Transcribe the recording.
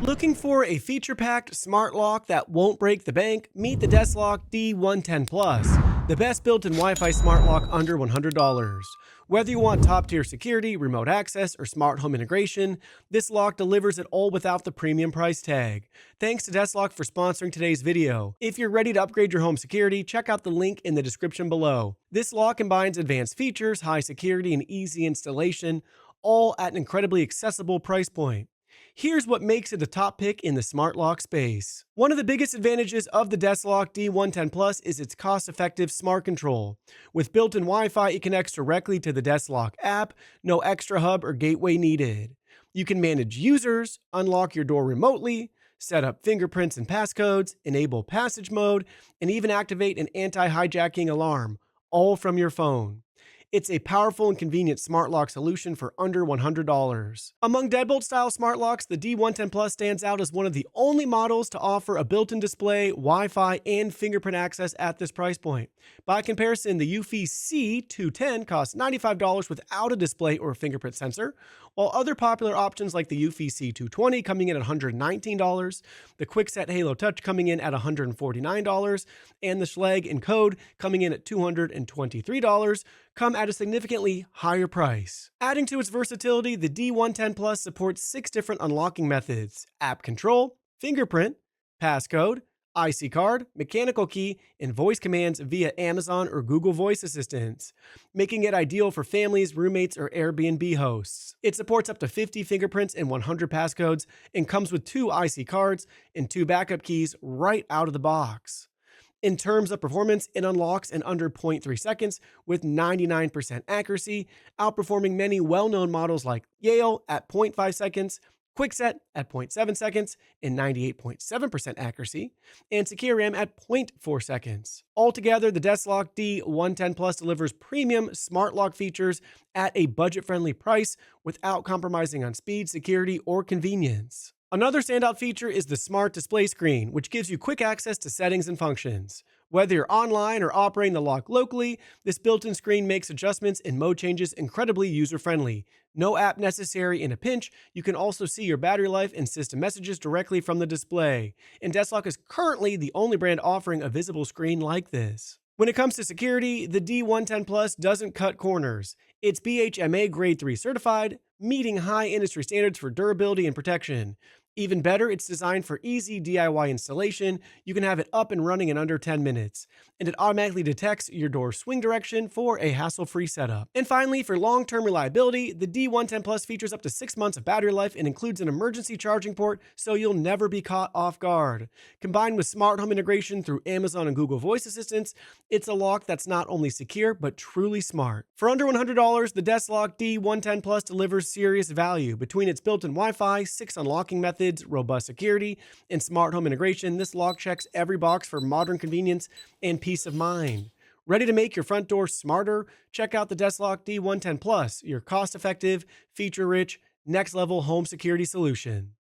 Looking for a feature-packed smart lock that won't break the bank? Meet the DESLOC D110 Plus, the best built-in Wi-Fi smart lock under $100. Whether you want top-tier security, remote access, or smart home integration, this lock delivers it all without the premium price tag. Thanks to DESLOC for sponsoring today's video. If you're ready to upgrade your home security, check out the link in the description below. This lock combines advanced features, high security, and easy installation, all at an incredibly accessible price point. Here's what makes it a top pick in the smart lock space. One of the biggest advantages of the DESLOC D110 Plus is its cost-effective smart control. With built-in Wi-Fi, it connects directly to the DESLOC app, no extra hub or gateway needed. You can manage users, unlock your door remotely, set up fingerprints and passcodes, enable passage mode, and even activate an anti-hijacking alarm, all from your phone. It's a powerful and convenient smart lock solution for under $100. Among deadbolt-style smart locks, the D110 Plus stands out as one of the only models to offer a built-in display, Wi-Fi, and fingerprint access at this price point. By comparison, the Eufy C210 costs $95 without a display or fingerprint sensor, while other popular options like the Eufy C220 coming in at $119, the Kwikset Halo Touch coming in at $149, and the Schlage Encode coming in at $223, come at a significantly higher price. Adding to its versatility, the D110 Plus supports 6 different unlocking methods: app control, fingerprint, passcode, IC card, mechanical key, and voice commands via Amazon or Google Voice Assistants, making it ideal for families, roommates, or Airbnb hosts. It supports up to 50 fingerprints and 100 passcodes and comes with 2 IC cards and 2 backup keys right out of the box. In terms of performance, it unlocks in under 0.3 seconds with 99% accuracy, outperforming many well-known models like Yale at 0.5 seconds, Kwikset at 0.7 seconds and 98.7% accuracy, and SecureM at 0.4 seconds. Altogether, the DESLOC D110 Plus delivers premium smart lock features at a budget-friendly price without compromising on speed, security, or convenience. Another standout feature is the Smart Display Screen, which gives you quick access to settings and functions. Whether you're online or operating the lock locally, this built-in screen makes adjustments and mode changes incredibly user-friendly. No app necessary in a pinch. You can also see your battery life and system messages directly from the display. And DESLOC is currently the only brand offering a visible screen like this. When it comes to security, the D110 Plus doesn't cut corners. It's BHMA Grade 3 certified, meeting high industry standards for durability and protection. Even better, it's designed for easy DIY installation. You can have it up and running in under 10 minutes. And it automatically detects your door swing direction for a hassle-free setup. And finally, for long-term reliability, the D110 Plus features up to 6 months of battery life and includes an emergency charging port so you'll never be caught off guard. Combined with smart home integration through Amazon and Google Voice Assistants, it's a lock that's not only secure, but truly smart. For under $100, the DESLOC D110 Plus delivers serious value. Between its built-in Wi-Fi, 6 unlocking methods, robust security, and smart home integration, this lock checks every box for modern convenience and peace of mind. Ready to make your front door smarter? Check out the DESLOC D110 Plus, your cost-effective, feature-rich, next-level home security solution.